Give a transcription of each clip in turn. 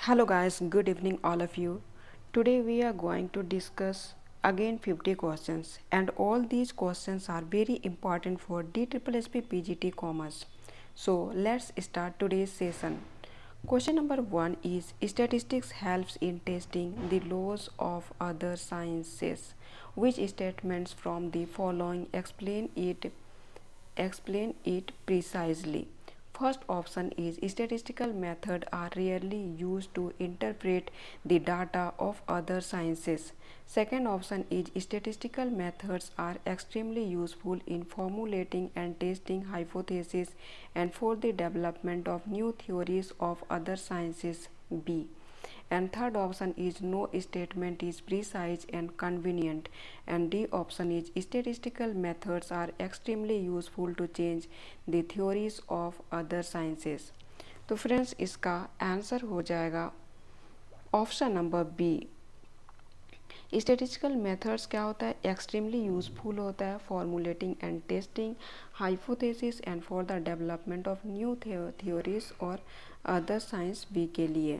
Hello guys, good evening all of you. Today we are going to discuss again 50 questions and all these questions are very important for DSSP PGT Commerce. So let's start today's session. Question number 1 is statistics helps in testing the laws of other sciences. Which statements from the following explain it precisely. First option is statistical methods are rarely used to interpret the data of other sciences. Second option is statistical methods are extremely useful in formulating and testing hypotheses and for the development of new theories of other sciences. B. And third option is no statement is precise and convenient, and D option is statistical methods are extremely useful to change the theories of other sciences. तो friends इसका answer हो जाएगा option number B. Statistical methods क्या होता है, extremely useful होता है formulating and testing hypothesis and for the development of new theories और अदर साइंस बी के लिए।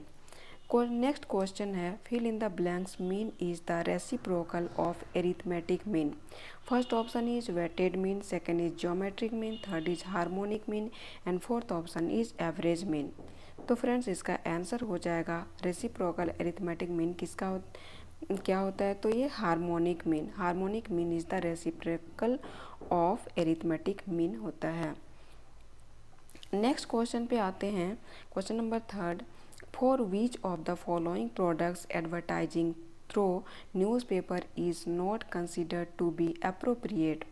नेक्स्ट क्वेश्चन है fill in the blanks mean is the reciprocal of arithmetic mean. First option is weighted mean, second is geometric mean, third is harmonic mean and fourth option is average mean. तो friends इसका answer हो जाएगा reciprocal arithmetic mean क्या होता है, तो ये harmonic mean. Harmonic mean is the reciprocal of arithmetic mean होता है। नेक्स्ट क्वेश्चन पे आते हैं, question number third. For which of the following products advertising through newspaper is not considered to be appropriate.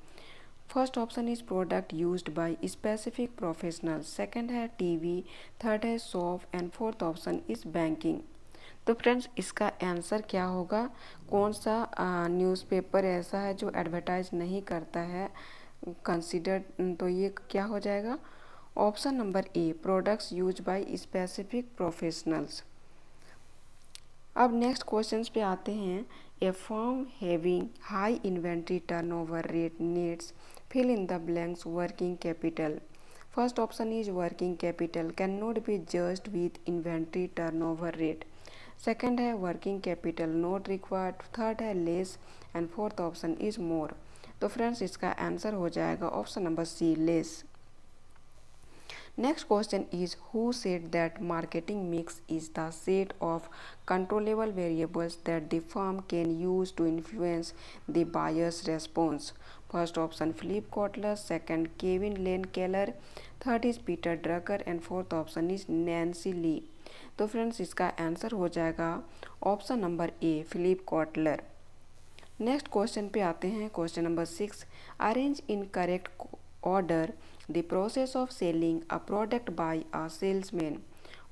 First option is product used by specific professional, second है TV, third है soap and fourth option is banking. तो friends इसका answer क्या होगा, कौन सा newspaper ऐसा है जो एडवर्टाइज नहीं करता है कंसिडर्ड, तो ये क्या हो जाएगा option number A products use by specific professionals. अब नेक्स्ट क्वेश्चंस पे आते हैं। A firm having high inventory turnover rate needs fill in the blanks working capital. First option is working capital can not be judged with inventory turnover rate, second है working capital not required, third है less and fourth option is more. तो friends इसका answer हो जाएगा option number C less. Next question is who said that marketing mix is the set of controllable variables that the firm can use to influence the buyer's response? First option Philip Kotler, second Kevin Lane Keller, third is Peter Drucker and fourth option is Nancy Lee. तो friends इसका answer हो जाएगा option number A Philip Kotler. Next question पे आते हैं, question number 6। Arrange in correct order the process of selling a product by a salesman.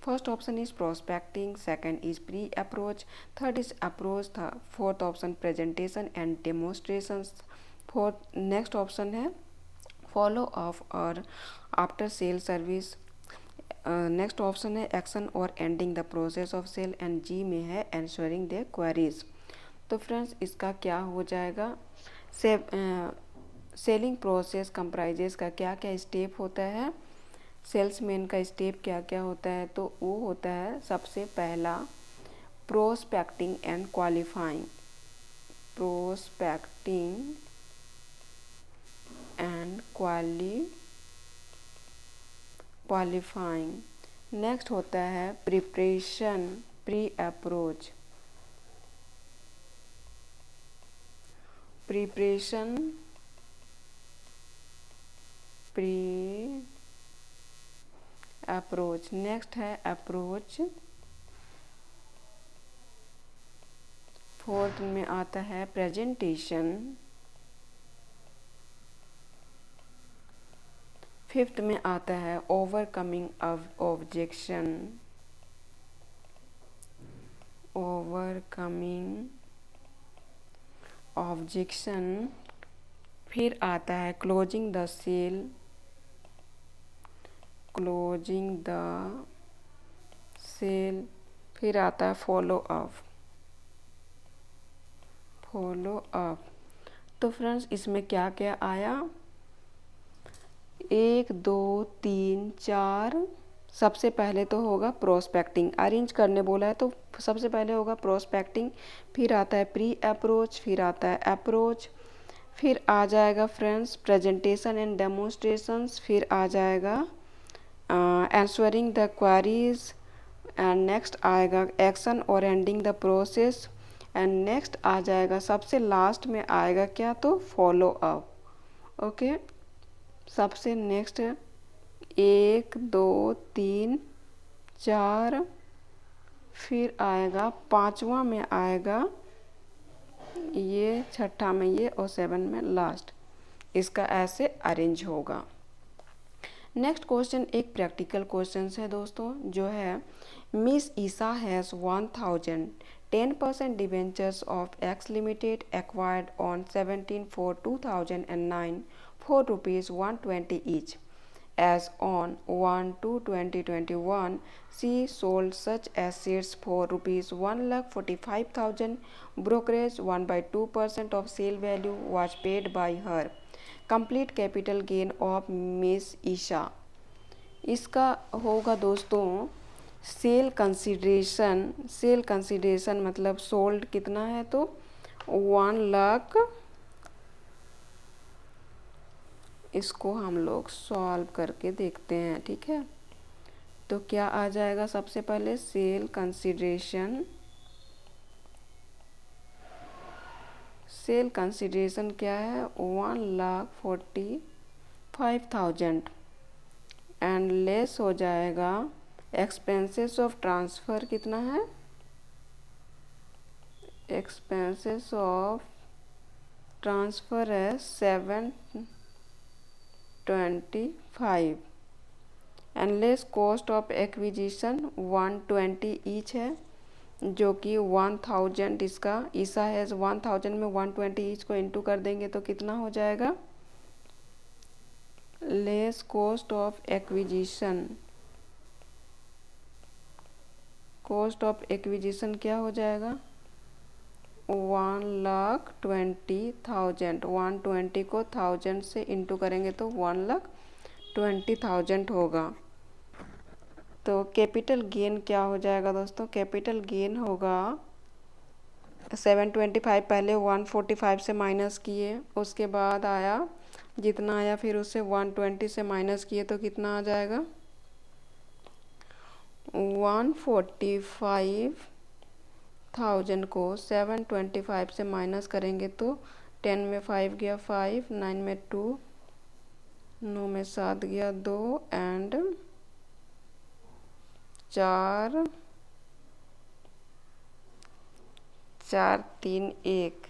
First option is prospecting, second is pre-approach, third is approach, fourth option presentation and demonstrations, fourth next option है follow up और after sale service, next option है action और ending the process of sale and जी में है answering the queries. तो friends इसका क्या हो जाएगा, सेलिंग प्रोसेस कंप्राइजेस का क्या क्या स्टेप होता है, सेल्समैन का स्टेप क्या क्या होता है, तो वो होता है सबसे पहला prospecting and qualifying, prospecting and qualifying. Next होता है preparation, pre approach, preparation pre approach. Next है अप्रोच, फोर्थ में आता है प्रेजेंटेशन, फिफ्थ में आता है ओवरकमिंग ऑब्जेक्शन, ओवरकमिंग ऑब्जेक्शन, फिर आता है closing the sale, closing the sale, फिर आता है फॉलो अप, फॉलो अप। तो फ्रेंड्स इसमें क्या क्या आया, 1 2 3 4 सबसे पहले तो होगा प्रोस्पेक्टिंग, अरेंज करने बोला है तो सबसे पहले होगा प्रोस्पेक्टिंग, फिर आता है प्री अप्रोच, फिर आता है अप्रोच, फिर आ जाएगा फ्रेंड्स प्रेजेंटेशन एंड डेमोन्स्ट्रेशंस, फिर आ जाएगा answering the queries, and next आएगा एक्शन और ending the process, and next आ जाएगा सबसे लास्ट में आएगा क्या, तो फॉलो अप। ओके, सबसे नेक्स्ट 1 2 3 4, फिर आएगा पांचवा में आएगा ये, छठा में ये, और 7 में लास्ट। इसका ऐसे अरेंज होगा। नेक्स्ट क्वेश्चन एक प्रैक्टिकल क्वेश्चन है दोस्तों, जो है miss Isa has 1000 10% debentures of x limited acquired on 17/4/2009 for ₹120 each. As on 1/2/2021, she sold such assets for ₹1,45,000. Brokerage 1/2% of sale value was paid by her. Complete capital gain of Miss Isha. इसका होगा दोस्तों sale consideration मतलब sold कितना है, तो 1 लाख। इसको हम लोग सॉल्व करके देखते हैं, ठीक है। तो क्या आ जाएगा, सबसे पहले सेल कंसिडरेशन क्या है, 1,45,000, एंड लेस हो जाएगा एक्सपेंसेस ऑफ ट्रांसफ़र कितना है, एक्सपेंसेस ऑफ ट्रांसफ़र है 725, and less cost of acquisition 120 each है, जो कि 1000 इसका ईसा है 1000 में 120 ईच को इंटू कर देंगे तो कितना हो जाएगा, लेस कॉस्ट ऑफ एक्विजिशन क्या हो जाएगा, 1,20,000। 120 को 1000 से इंटू करेंगे तो 1,20,000 होगा। तो कैपिटल गेन क्या हो जाएगा दोस्तों, कैपिटल गेन होगा 725, पहले 145 से माइनस किए, उसके बाद आया जितना आया, फिर उससे 120 से माइनस किए तो कितना आ जाएगा, 145,000 को 725 से माइनस करेंगे तो 10 में 5 गया 5, 9 में 2, 9 में 7 गया 2, एंड 4 4 3 1,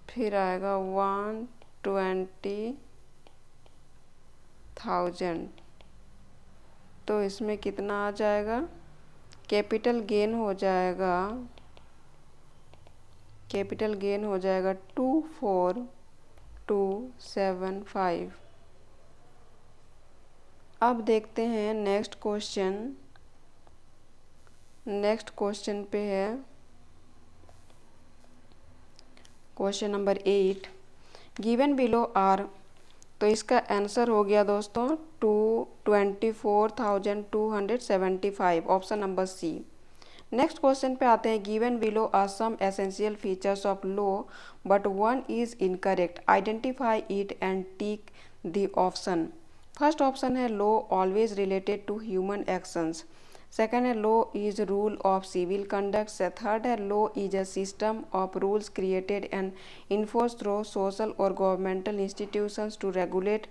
फिर आएगा 120,000। तो इसमें कितना आ जाएगा, कैपिटल गेन हो जाएगा 24,275। अब देखते हैं नेक्स्ट क्वेश्चन पे है question number 8, given below are. तो इसका आंसर हो गया दोस्तों 24,275, option number C. Next question पे आते हैं, given below are some essential features of law but one is incorrect, identify it and tick the option. First option है law always related to human actions, second है law is rule of civil conduct, third है law is a system of rules created and enforce through social और governmental institutions to regulate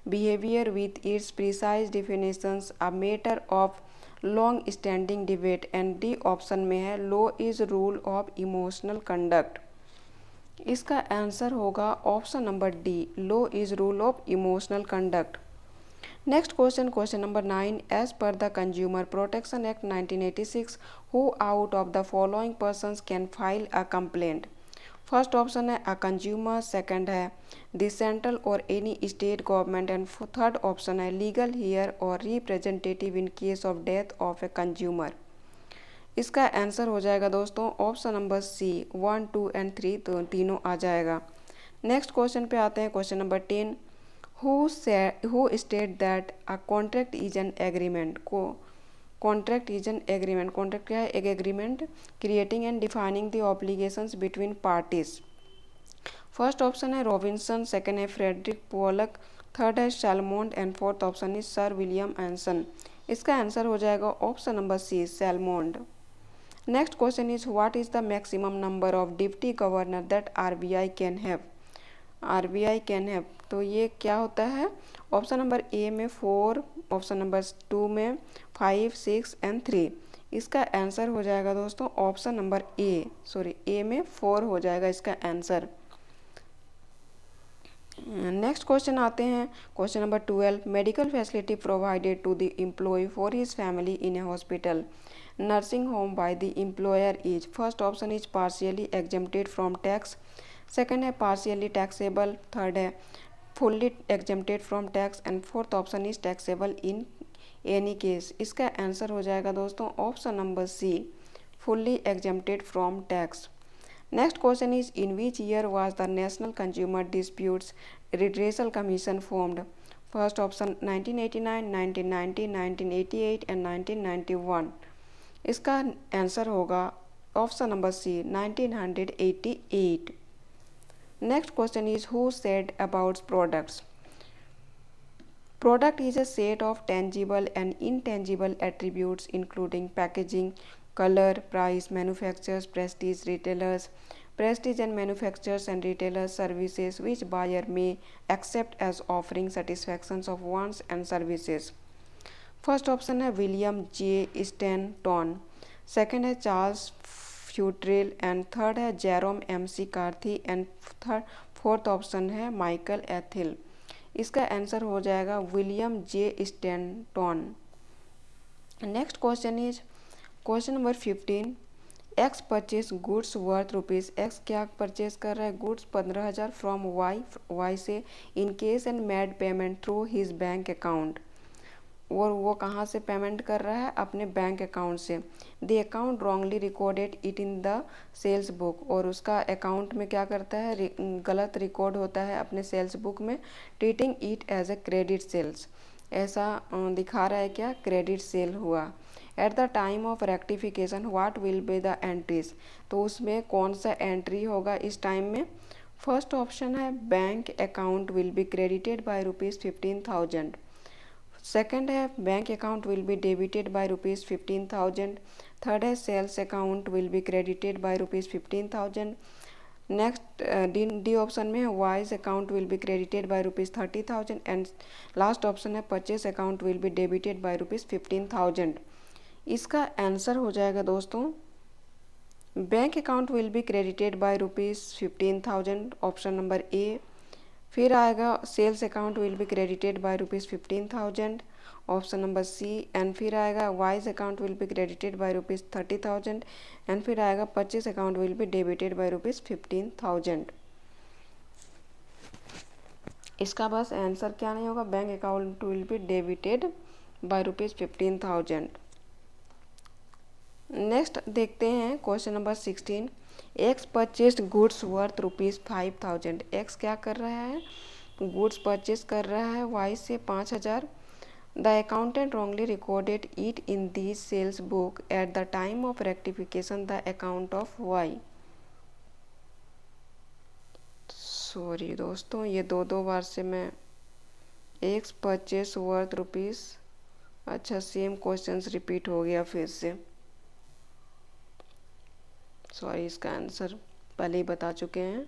behaviour with its precise definitions, a matter of long standing debate, and D option में है law is rule of emotional conduct. इसका answer होगा option number D, law is rule of emotional conduct. Next question number 9, as per the consumer protection act 1986, who out of the following persons can file a complaint. First option है a consumer, second है the central और any state government, and third option है legal here और representative in case of death of a consumer. इसका answer हो जाएगा दोस्तों option number C, 1 2 and 3 तो तीनों आ जाएगा। नेक्स्ट क्वेश्चन पे आते हैं, question number 10। Who state that a contract is an agreement को contract is an agreement, contract क्या है, एक agreement creating and defining the obligations between parties. First option है रॉबिन्सन, सेकंड है फ्रेडरिक पोलक, थर्ड है Salmond and fourth option is sir William Anson. इसका answer हो जाएगा option number C, Salmond. Next question is what is the maximum number of deputy governor that RBI can have. RBI can have, तो ये क्या होता है, option number ए में 4, option number 2 में 5, 6 एंड 3। इसका आंसर हो जाएगा दोस्तों ऑप्शन नंबर ए में 4 हो जाएगा इसका आंसर। नेक्स्ट क्वेश्चन आते हैं, question number 12। Medical facility provided to the employee for his family in a hospital nursing home by the employer is. First option is partially exempted from tax, second है partially taxable, third है fully exempted from tax and fourth option is taxable in any case. इसका answer हो जाएगा दोस्तों option number C, fully exempted from tax. Next question is in which year was the National Consumer Disputes Redressal Commission formed? First option 1989, 1990, 1988 and 1991। इसका answer होगा option number C, 1988। Next question is who said about products? Product is a set of tangible and intangible attributes including packaging, color, price, manufacturers, prestige, retailers, prestige and manufacturers and retailers services which buyer may accept as offering satisfactions of wants and services। First option है William J Stanton, second है Charles Futrell and third है Jerome McCarthy and fourth option है Michael Etzel. इसका answer हो जाएगा William J Stanton. Next question is question number 15। X purchase goods worth rupees, X क्या purchase कर रहा है, गुड्स 15,000 फ्रॉम वाई से in case and made payment through his bank account. और वो कहाँ से पेमेंट कर रहा है, अपने बैंक अकाउंट से। The account wrongly recorded it in the sales book, और उसका अकाउंट में क्या करता है, गलत रिकॉर्ड होता है अपने सेल्स बुक में, treating it as a credit sales. ऐसा दिखा रहा है क्या, क्रेडिट सेल हुआ। At the time of rectification what will be the entries, तो उसमें कौन सा एंट्री होगा इस टाइम में। फर्स्ट ऑप्शन है bank account will be credited by ₹15,000, second है bank account will be debited by ₹15,000, third है sales account will be credited by ₹15,000। Next D option में Y's account will be credited by ₹30,000 and last option है purchase account will be debited by ₹15,000। इसका answer हो जाएगा दोस्तों bank account will be credited by ₹15,000, option number A. फिर आएगा sales account will be credited by ₹15,000, option number C. And फिर आएगा Y's account will be credited by ₹30,000 and फिर आएगा purchase account will be debited by ₹15,000। इसका बस answer क्या नहीं होगा, bank account will be debited by ₹15,000। Next देखते हैं question number 16। X purchased goods worth ₹5,000। X क्या कर रहा है, गुड्स परचेज कर रहा है वाई से 5,000। The accountant wrongly recorded it in the sales book at the time of rectification the account of Y. Sorry दोस्तों, ये दो बार से मैं एक्स परचेज वर्थ रुपीज़, अच्छा सेम क्वेश्चंस रिपीट हो गया फिर से, सॉरी इसका आंसर पहले ही बता चुके हैं।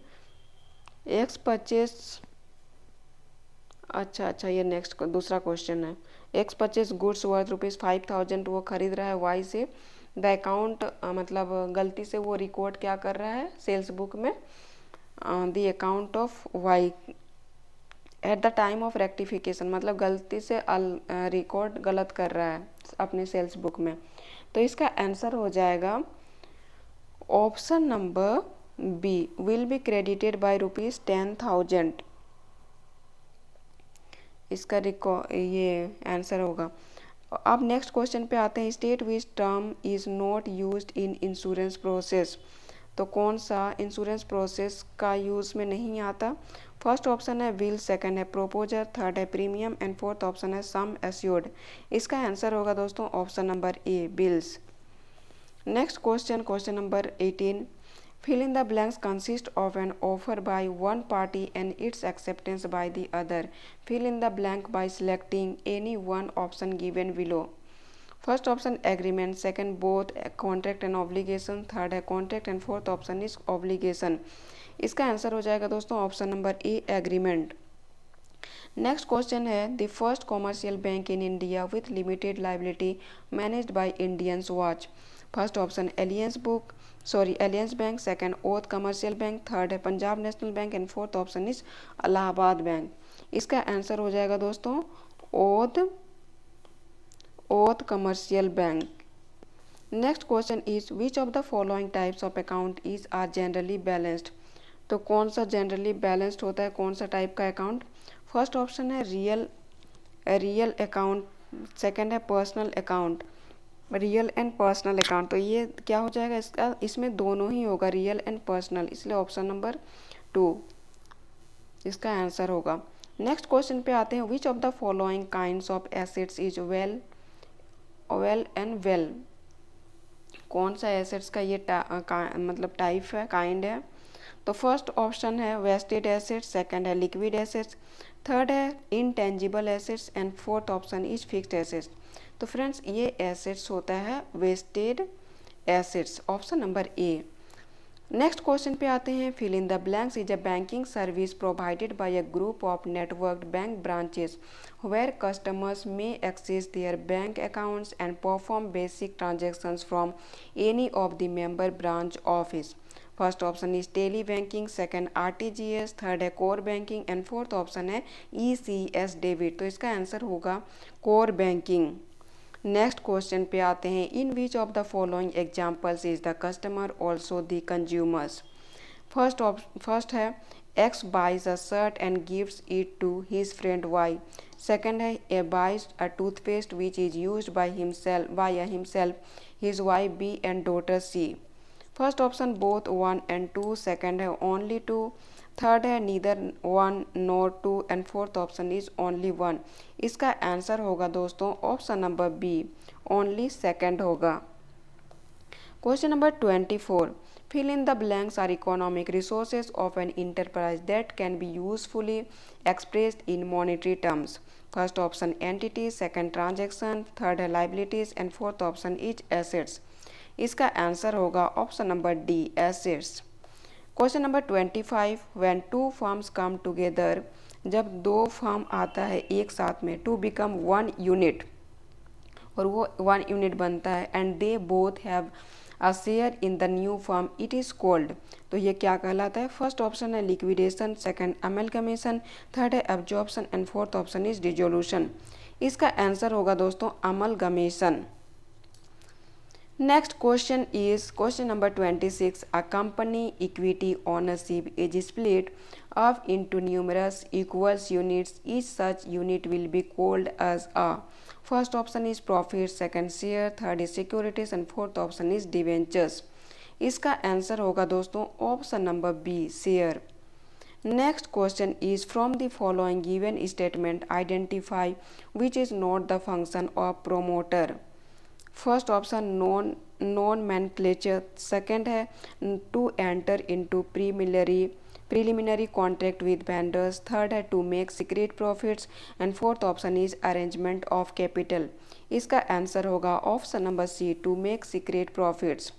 एक्स परचेज, अच्छा ये नेक्स्ट दूसरा क्वेश्चन है। एक्स परचेज गुड्स वर्थ ₹5,000, वो खरीद रहा है वाई से। द अकाउंट मतलब गलती से वो रिकॉर्ड क्या कर रहा है सेल्स बुक में, the account of Y at the time of rectification, मतलब गलती से रिकॉर्ड गलत कर रहा है अपने सेल्स बुक में। तो इसका आंसर हो जाएगा option number B, will be credited by ₹10,000। इसका ये आंसर होगा। अब नेक्स्ट क्वेश्चन पे आते हैं। State which term is not used in insurance process. तो कौन सा इंश्योरेंस प्रोसेस का यूज़ में नहीं आता? फर्स्ट ऑप्शन है विल, सेकंड है प्रोपोजर, थर्ड है प्रीमियम एंड फोर्थ ऑप्शन है सम एश्योर्ड। इसका आंसर होगा दोस्तों option number A, bills. Next question, question number 18, fill in the blanks consist of an offer by one party and its acceptance by the other. Fill in the blank by selecting any one option given below. First option agreement, second both contract and obligation, third है contract and fourth option is obligation. इसका answer हो जाएगा दोस्तों option number A, agreement. Next question है the first commercial bank in India with limited liability managed by Indians was. First option Alliance Bank, second Oudh Commercial Bank, third है Punjab National Bank and fourth option is Allahabad Bank. इसका answer हो जाएगा दोस्तों Oudh Commercial Bank. Next question is which of the following types of account is are generally balanced. तो कौन सा generally balanced होता है, कौन सा टाइप का अकाउंट? फर्स्ट ऑप्शन है रियल अकाउंट, सेकंड है personal account, real and personal account. तो ये क्या हो जाएगा इसका, इसमें दोनों ही होगा, रियल एंड पर्सनल, इसलिए ऑप्शन नंबर 2 इसका आंसर होगा। नेक्स्ट क्वेश्चन पे आते हैं which of the following kinds of assets is well and well. कौन सा एसेट्स का ये मतलब टाइप है, काइंड है? तो फर्स्ट ऑप्शन है वेस्टेड एसेट्स, सेकंड है लिक्विड एसेट्स, थर्ड है intangible assets and fourth option is fixed assets. तो फ्रेंड्स ये एसेट्स होता है wasted assets, option number A. Next question पे आते हैं fill in the blanks is a banking service provided by a group of networked bank branches where customers may access their bank accounts and perform basic transactions from any of the member branch office. First option is tele banking, second RTGS, third है core banking and fourth option है ECS debit. तो इसका answer होगा core banking. Next question पे आते हैं in which of the following examples is the customer also the consumers. First है X buys a shirt and gives it to his friend Y. Second है A buys a toothpaste which is used by himself, his wife B and daughter C. First option both 1 and 2, second है only 2, third है neither 1 nor 2 and fourth option is only 1। इसका answer होगा दोस्तों option number B, only second होगा। Question number 24, fill in the blanks are economic resources of an enterprise that can be usefully expressed in monetary terms. First option entity, second transaction, third है liabilities and fourth option is assets. इसका answer होगा option number D, assets. Question number 25, when two firms come together, जब दो firm आता है एक साथ में, टू बिकम 1 यूनिट, और वो 1 यूनिट बनता है, and they both have a share in the new firm, it is called. तो ये क्या कहलाता है? फर्स्ट ऑप्शन है लिक्विडेशन, सेकंड अमेलगमेशन, थर्ड है absorption and fourth option is dissolution. इसका आंसर होगा दोस्तों amalgamation. Next question is question number 26. A company equity ownership is split up into numerous equal units. Each such unit will be called as a. First option is profit, second share, third is securities and fourth option is debentures. इसका answer होगा दोस्तों option number B, share. Next question is from the following given statement identify which is not the function of promoter. First option nomenclature, second है to enter into preliminary contract with vendors, third है to make secret profits and fourth option is arrangement of capital. इसका answer होगा option number C, to make secret profits.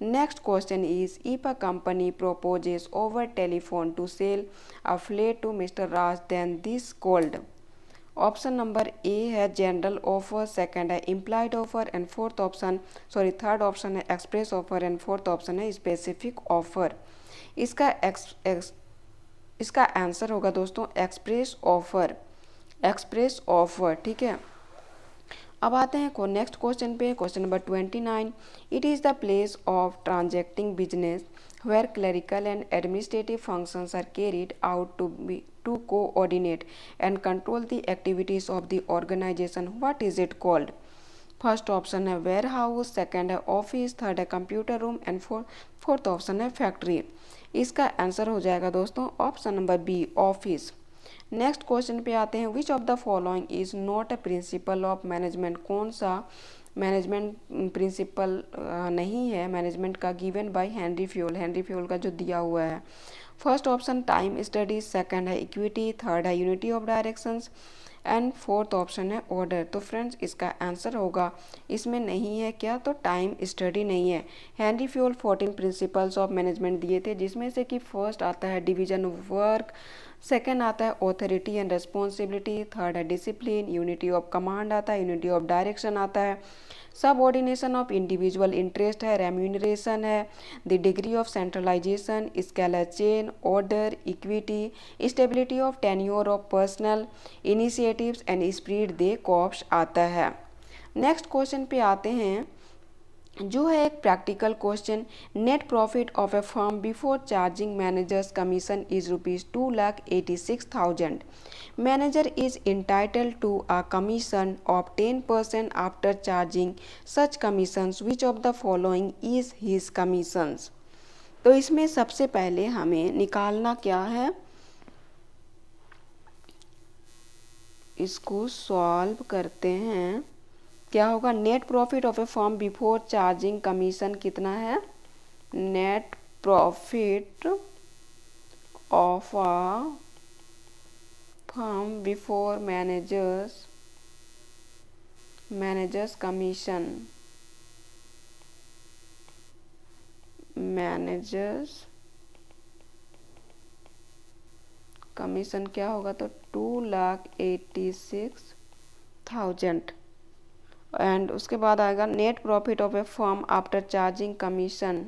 Next question is if a company proposes over telephone to sell a flat to Mr. Raj, then this called। Option number A है general offer, second है implied offer and third option है express offer and fourth option है specific offer. इसका answer होगा दोस्तों express offer, ठीक है। अब आते हैं नेक्स्ट क्वेश्चन पे, question number 29। It is the place of transacting business where clerical and administrative functions are carried out to coordinate and control the activities of the organization. What is it called? First option है warehouse, second है office, third है computer room and fourth option है factory. इसका answer हो जाएगा दोस्तों option number B office. Next question पे आते हैं, which of the following is not a principle of management, कौन सा मैनेजमेंट प्रिंसिपल नहीं है मैनेजमेंट का, given by Henry Fayol, Henry Fayol का जो दिया हुआ है। First option time studies, second है इक्विटी, थर्ड है unity of directions and fourth option है ऑर्डर। तो फ्रेंड्स इसका आंसर होगा, इसमें नहीं है क्या, तो टाइम स्टडी नहीं है। Henry fuel 14 principles of management दिए थे, जिसमें से कि फर्स्ट आता है डिवीजन ऑफ वर्क, सेकेंड आता है ऑथोरिटी एंड रेस्पॉन्सिबिलिटी, थर्ड है डिसिप्लिन, यूनिटी ऑफ कमांड आता है, यूनिटी ऑफ डायरेक्शन आता है, सबऑर्डिनेशन ऑफ इंडिविजुअल इंटरेस्ट है, रेम्यूनरेशन है, the degree of centralisation, scalar chain, order, equity, stability of tenure of personnel, initiatives and esprit de corps आता है। Next question पे आते हैं, जो है एक practical question, net profit of a firm before charging managers commission is ₹2,86,000। Manager is entitled to a commission of 10% after charging such commissions, which of the following is his commissions. तो इसमें सबसे पहले हमें निकालना क्या है, इसको सॉल्व करते हैं। क्या होगा, net profit of a firm before charging commission कितना है, net profit of a firm before managers commission, managers commission क्या होगा, तो 2,86,000 एंड उसके बाद आएगा net profit of a firm after charging commission,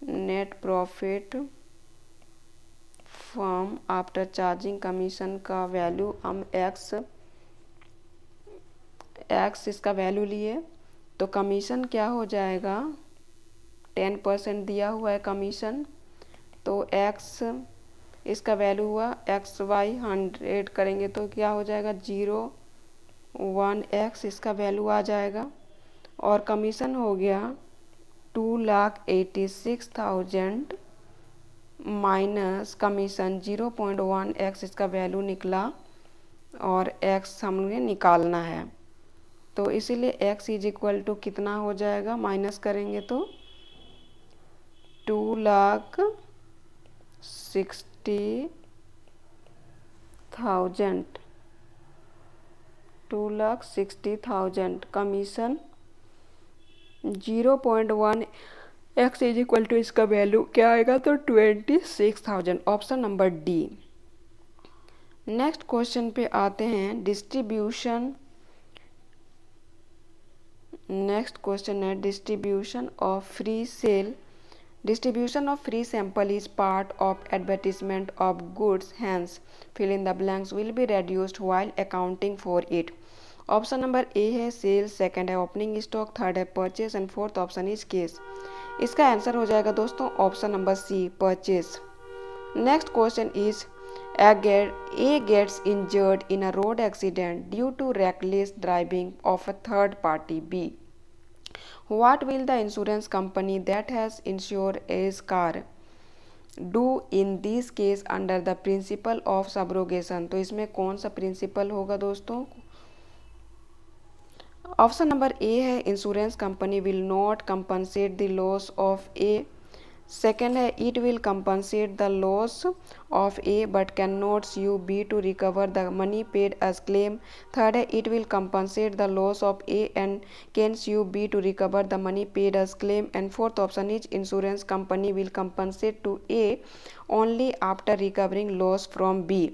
net profit firm after charging commission का value हम एक्स इसका वैल्यू लिए, तो कमीशन क्या हो जाएगा, 10% दिया हुआ है कमीशन, तो एक्स इसका वैल्यू हुआ XY100 करेंगे तो क्या हो जाएगा 0.1x इसका वैल्यू आ जाएगा, और कमीशन हो गया 2,86,000 माइनस कमीशन 0.1x इसका वैल्यू निकला, और x हमें निकालना है, तो इसीलिए x इज इक्वल टू कितना हो जाएगा, माइनस करेंगे तो 2,60,000 commission 0.1x is equal to इसका वैल्यू क्या आएगा, तो 26,000, option number D. Next question पे आते हैं, डिस्ट्रीब्यूशन, नेक्स्ट क्वेश्चन है distribution of free sale, distribution of free sample is part of advertisement of goods, hence fill in the blanks will be reduced while accounting for it। Option number A है sale, second है opening stock, third है purchase and fourth option is case. इसका answer हो जाएगा दोस्तों option number C purchase. Next question is A gets injured in a road accident due to reckless driving of a third party B. What will the insurance company that has insured his car do in this case under the principle of subrogation? तो इसमें कौन सा principal होगा दोस्तों, option number A है insurance company will not compensate the loss of A, second है it will compensate the loss of A but can not sue B to recover the money paid as claim, third है it will compensate the loss of A and can sue B to recover the money paid as claim, and fourth option is insurance company will compensate to A only after recovering loss from B.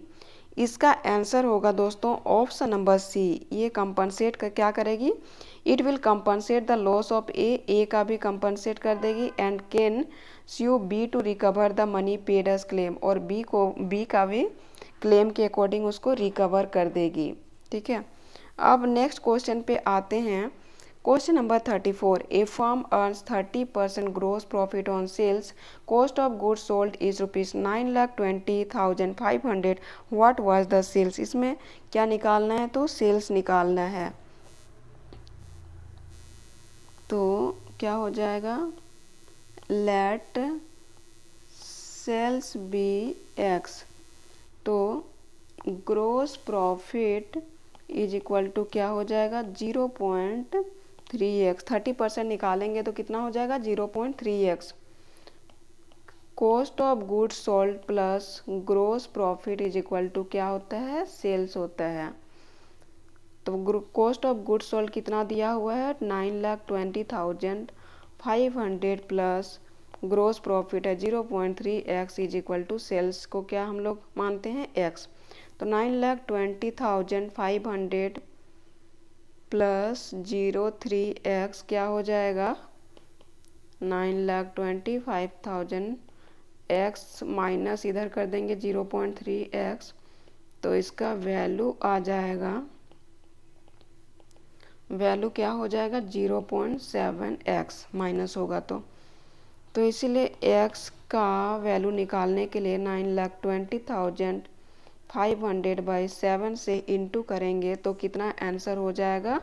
इसका answer होगा दोस्तों option number C, ये compensate क्या करेगी, it will compensate the loss of A का भी compensate कर देगी and can sue B to recover the money paid as claim, और बी का भी क्लेम के अकॉर्डिंग उसको रिकवर कर देगी। ठीक है, अब नेक्स्ट क्वेश्चन पे आते हैं, question number 34, a firm earns 30% gross profit on sales, cost of goods sold is ₹9,20,500, what was the sales. इसमें क्या निकालना है, तो सेल्स निकालना है, तो क्या हो जाएगा लेट सेल्स बी एक्स, तो gross profit is equal to क्या हो जाएगा 0.3x। 30% निकालेंगे तो कितना हो जाएगा 0.3x। Cost of goods sold plus gross profit is equal to क्या होता है सेल्स होता है। तो कॉस्ट ऑफ गुड्स सोल्ड कितना दिया हुआ है 9,20,500 प्लस ग्रोस प्रॉफिट है 0.3x is equal to sales को क्या हम लोग मानते हैं x। तो 9,20,500 प्लस 0.3x क्या हो जाएगा 9,25,000 x माइनस इधर कर देंगे 0.3x, तो इसका वैल्यू आ जाएगा, वैल्यू क्या हो जाएगा 0.7x माइनस होगा तो इसीलिए x का वैल्यू निकालने के लिए 9,20,500 बाई 7 से इंटू करेंगे तो कितना आंसर हो जाएगा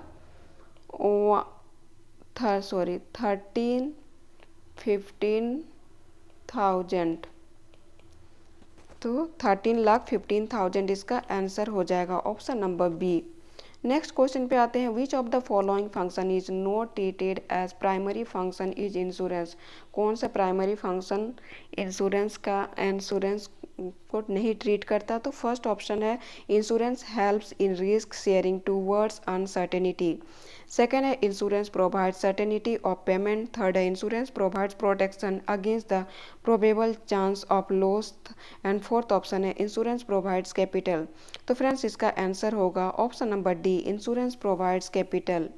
13,15,000। तो 13,15,000 इसका आंसर हो जाएगा option number B. Next question पे आते हैं, which of the following function is not treated as primary function is insurance. कौन सा प्राइमरी फंक्शन इंश्योरेंस को नहीं ट्रीट करता। तो फर्स्ट ऑप्शन है insurance helps in risk sharing towards uncertainty. Second है insurance provide certainty of payment. Third है insurance provides protection against the probable chance of loss. And fourth option है insurance provides capital. तो friends इसका answer होगा option number D, insurance provides capital.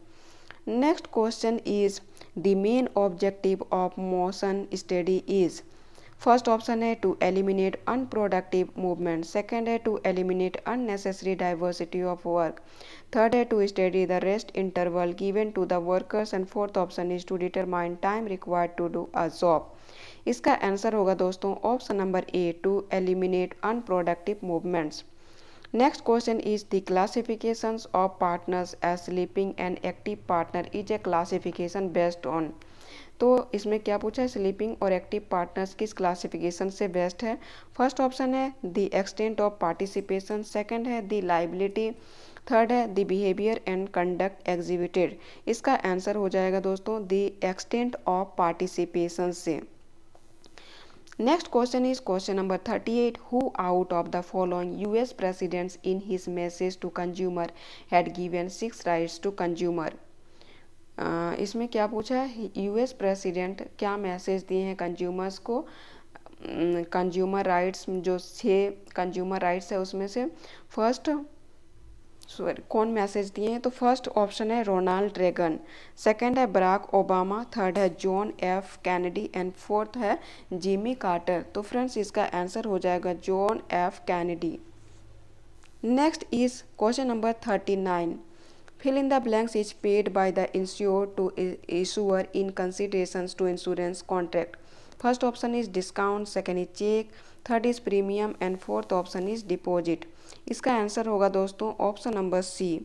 Next question is the main objective of motion study is. First option है to eliminate unproductive movement. Second है to eliminate unnecessary diversity of work. Third है to study the rest interval given to the workers. And fourth option is to determine time required to do a job. इसका answer होगा दोस्तों option number A, to eliminate unproductive movements. Next question is the classifications of partners as sleeping and active partner is a classification based on. तो इसमें क्या पूछा है, sleeping और active partners किस क्लासिफिकेशन से बेस्ट है। फर्स्ट ऑप्शन है the extent of participation. Second है द लाइबिलिटी। थर्ड है the behaviour and conduct exhibited. इसका आंसर हो जाएगा दोस्तों द एक्सटेंट ऑफ पार्टिसिपेशन से। Next question is question number 38. Who out of the following US presidents in his message to consumer had given 6 rights to consumer? इसमें क्या पूछा है, US president क्या मैसेज दिए हैं कंज्यूमर्स को। कंज्यूमर राइट्स जो 6 कंज्यूमर राइट्स है उसमें से फर्स्ट कौन मैसेज दिए हैं। तो फर्स्ट ऑप्शन है रोनाल्ड रेगन। सेकंड है बराक ओबामा। थर्ड है John F Kennedy. And fourth है जिमी कार्टर। तो फ्रेंड्स इसका आंसर हो जाएगा John F Kennedy. Next is question number 39. Fill in the blanks is paid by the insured to issuer in considerations to insurance contract. First option is discount, second is check, third is premium and fourth option is deposit. इसका answer होगा दोस्तों option number C,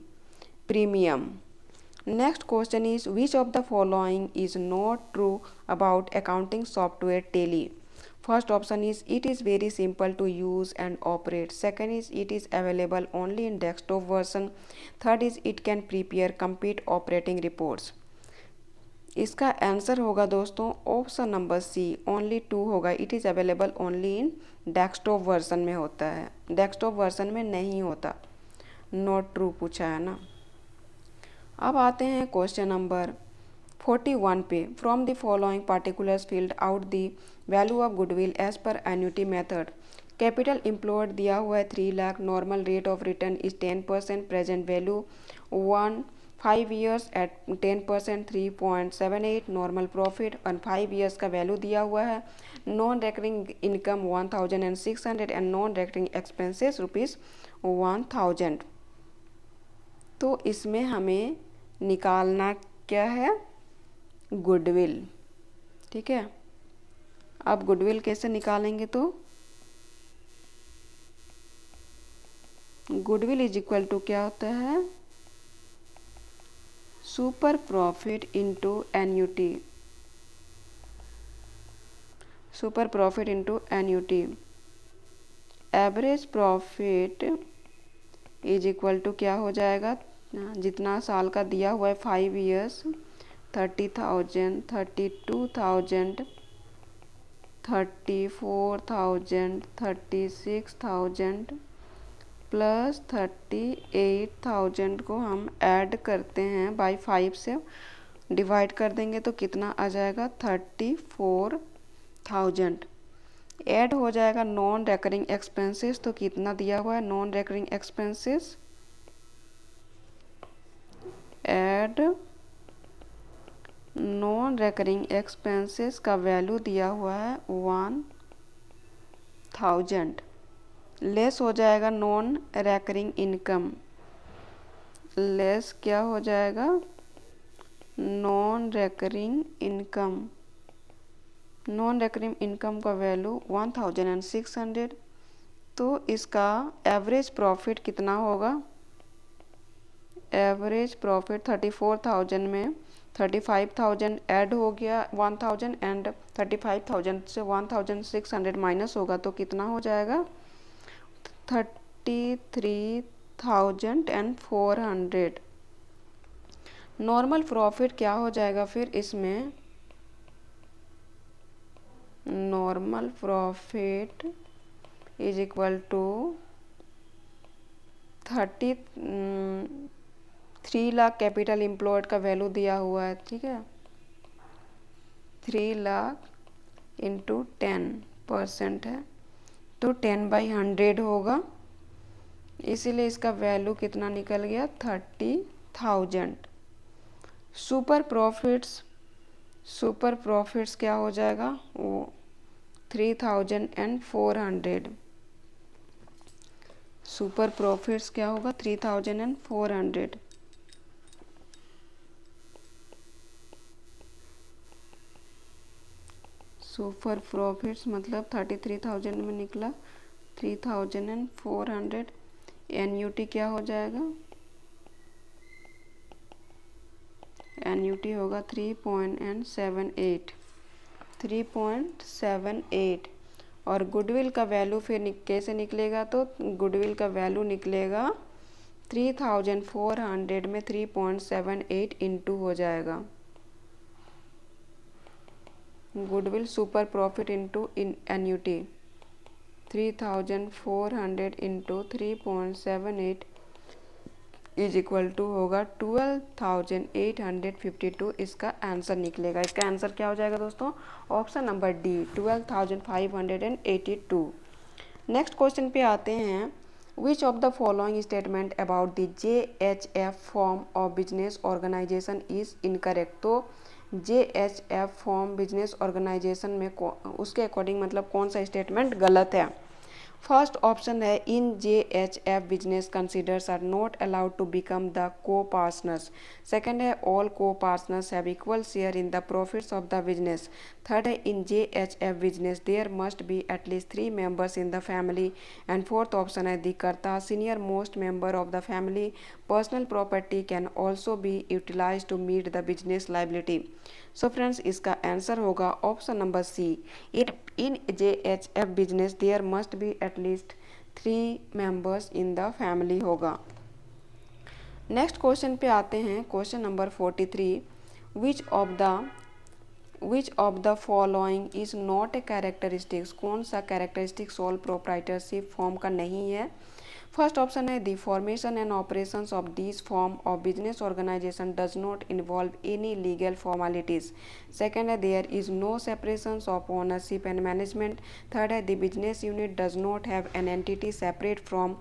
premium. Next question is which of the following is not true about accounting software Tally. First option is it is very simple to use and operate. Second is it is available only in desktop version. Third is it can prepare complete operating reports. इसका answer होगा दोस्तों option number सी, only 2 होगा। It is available only in desktop version में होता है, desktop version में नहीं होता। नॉट ट्रू पूछा है ना। अब आते हैं क्वेश्चन नंबर 41 पे। From the following particulars field out the value of goodwill as per annuity method. Capital employed दिया हुआ है 3 lakh, normal rate of return is 10%, present value 5 years at 10% 3.78, normal profit 5 years का वैल्यू दिया हुआ है, non recurring income 1600 and non recurring expenses ₹1000। तो इसमें हमें निकालना क्या है, गुडविल। ठीक है, अब गुडविल कैसे निकालेंगे, तो गुडविल इज इक्वल टू क्या होता है, super profit into annuity. Super profit into annuity. Average profit is equal to क्या हो जाएगा, जितना साल का दिया हुआ है 5 ईयर्स, 30,000, 32,000, 34,000, 36,000 प्लस 38,000 को हम ऐड करते हैं बाई 5 से डिवाइड कर देंगे तो कितना आ जाएगा 34,000। ऐड हो जाएगा नॉन रेकरिंग एक्सपेंसेस, तो कितना दिया हुआ है non recurring expenses, add non recurring expenses का वैल्यू दिया हुआ है 1000, लेस हो जाएगा नॉन रेकरिंग इनकम, लेस क्या हो जाएगा non recurring income, non recurring income का वैल्यू 1600। तो इसका एवरेज प्रॉफिट कितना होगा, एवरेज प्रॉफिट 34,000 में 35,000 ऐड हो गया 1000 एंड 35,000 से 1600 माइनस होगा तो कितना हो जाएगा 33,400। नॉर्मल प्रॉफिट क्या हो जाएगा फिर इसमें, normal profit is equal to 3 lakh capital employed का वैल्यू दिया हुआ है, ठीक है, 3 लाख इंटू 10% है तो 10/100 होगा, इसीलिए इसका वैल्यू कितना निकल गया 30,000। सुपर प्रॉफिट्स क्या हो जाएगा वो 3,400, सुपर प्रॉफिट्स क्या होगा 3,400। सुपर प्रॉफिट्स मतलब 33,000 में निकला 3,400। एन्यूटी क्या हो जाएगा, एन्यूटी होगा 3.78 और गुडविल का वैल्यू फिर कैसे निकलेगा, तो गुडविल का वैल्यू निकलेगा 3,400 में 3.78 इंटू हो जाएगा goodwill super profit into annuity, 3,400 into 3.78 is equal to होगा 12,852। इसका आंसर निकलेगा, इसका आंसर क्या हो जाएगा दोस्तों, option number D 12,582। Next question पे आते हैं, which of the following statement about the JHF form of business organization is incorrect. तो JHF फॉर्म बिजनेस ऑर्गेनाइजेशन में उसके अकॉर्डिंग मतलब कौन सा स्टेटमेंट गलत है। फर्स्ट ऑप्शन है in JHF business considers are not allowed to become the co partners. Second है all co partners have equal share in the profits of the business. Third है in JHF business there must be at least 3 members in the family. And fourth option है the karta senior most member of the family personal property can also be utilize to meet the business liability. So friends इसका answer होगा option number C, in JHF business there must be at least 3 members in the family होगा। Next question पे आते हैं, question number 43, which of the following is not a characteristics. कौन सा characteristic sole proprietorship form का नहीं है। फर्स्ट ऑप्शन है the formation and operations of this form of business organisation does not involve any legal formalities. Second है there is no separation of ownership and management. Third है the business unit does not have an entity separate from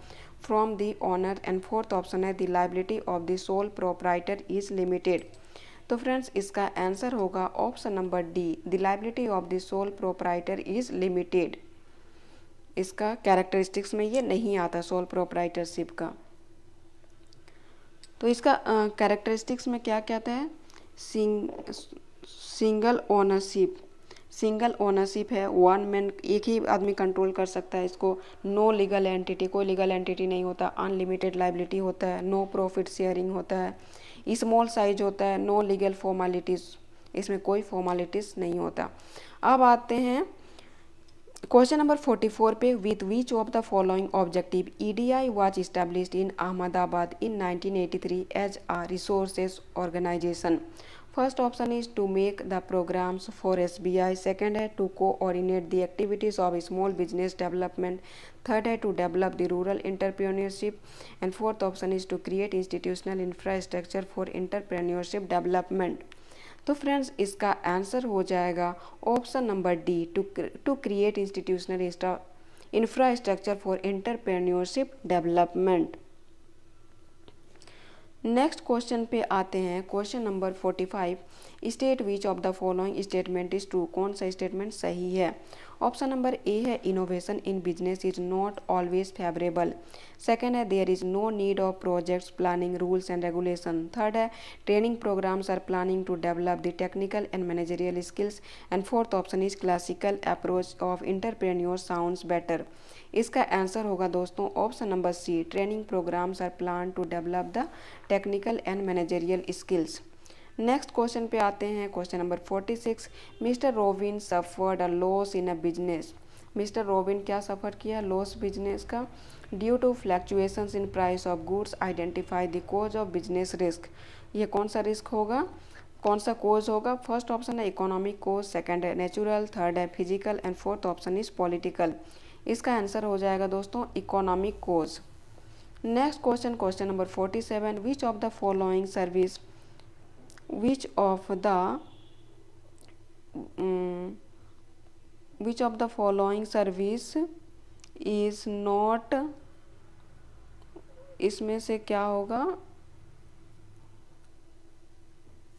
the owner. And fourth option है the liability of the sole proprietor is limited. तो friends इसका answer होगा option number D, the liability of the sole proprietor is limited. इसका characteristics में ये नहीं आता sole proprietorship का। तो इसका कैरेक्टरिस्टिक्स में क्या कहता है, सिंगल ओनरशिप है, वन मैन एक ही आदमी कंट्रोल कर सकता है इसको। नो लीगल एंटिटी, कोई लीगल एंटिटी नहीं होता। अनलिमिटेड लाइबिलिटी होता है। नो प्रॉफिट शेयरिंग होता है। स्मॉल साइज होता है। नो लीगल फॉर्मेलिटीज़, इसमें कोई फॉर्मेलिटीज़ नहीं होता। अब आते हैं क्वेश्चन नंबर 44 पे, with which of the following objective EDI was established in Ahmedabad in 1983 as a resources organisation. First option is to make the programmes for SBI, second है to coordinate the activities of small business development, third है to develop the rural entrepreneurship, and fourth option is to create institutional infrastructure for entrepreneurship development. तो friends इसका answer हो जाएगा option number D, to create institutional infrastructure for entrepreneurship development. Next question पे आते हैं, question number 45, state which of the following statement is true. कौन सा statement सही है? ऑप्शन नंबर ए है, innovation in business is not always favourable. Second है, there is no need of projects planning rules and regulation. Third है, training programmes are planning to develop the technical and managerial skills, and fourth option is classical approach of entrepreneur sounds better. इसका answer होगा दोस्तों option number C, training programmes are plan to develop the technical and managerial skills. Next question पे आते हैं, question number 46, mister Robin suffered a loss in a business. Mister Robin क्या suffer किया? Loss business का। Due to fluctuations in price of goods, identify the cause of business risk. ये कौन सा risk होगा, कौन सा कोज होगा? फर्स्ट ऑप्शन है इकोनॉमिक कोज, सेकंड है नेचुरल, थर्ड है physical, and fourth option is political. इसका आंसर हो जाएगा दोस्तों economic cause. Next question, question number 47, which of the following service, which of the which of the following service is not, इसमें से क्या होगा?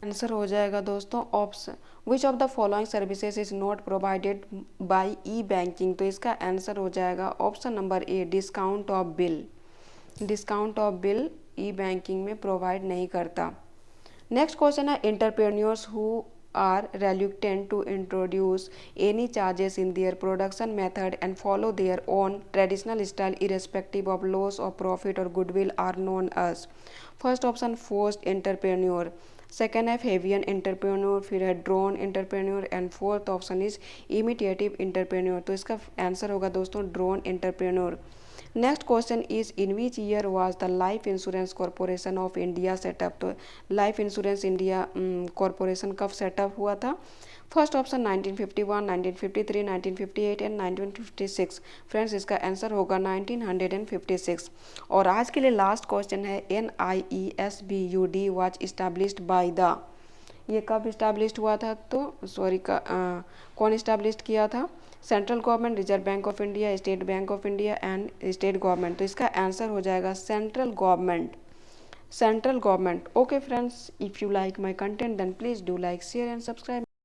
आंसर हो जाएगा दोस्तों option, which of the following services is not provided by E banking. तो इसका answer हो जाएगा option number A, discount of bill. Discount of bill E banking में प्रोवाइड नहीं करता। नेक्स्ट क्वेश्चन है, entrepreneurs who are reluctant to introduce any charges in their production method and follow their own traditional style irrespective of loss of profit or goodwill are known as। First option forced entrepreneur, second है Fabian entrepreneur, फिर है drone entrepreneur, and fourth option is imitative entrepreneur. तो इसका answer होगा दोस्तों drone entrepreneur. Next question is, in which year was the life insurance corporation of India setup. तो life insurance India corporation कब setup हुआ था? First option 1951, 1953, 1958 and 1956। फ्रेंड्स इसका answer होगा 1956। और आज के लिए लास्ट क्वेश्चन है, NIESBUD was established by the, ये कब इस्टेब्लिश्ड हुआ था? तो सॉरी कौन इस्टेब्लिश्ड किया था? Central government, reserve bank of India, state bank of India and state government. तो इसका आंसर हो जाएगा central government. Central government. Okay friends, if you like my content then please do like, share and subscribe.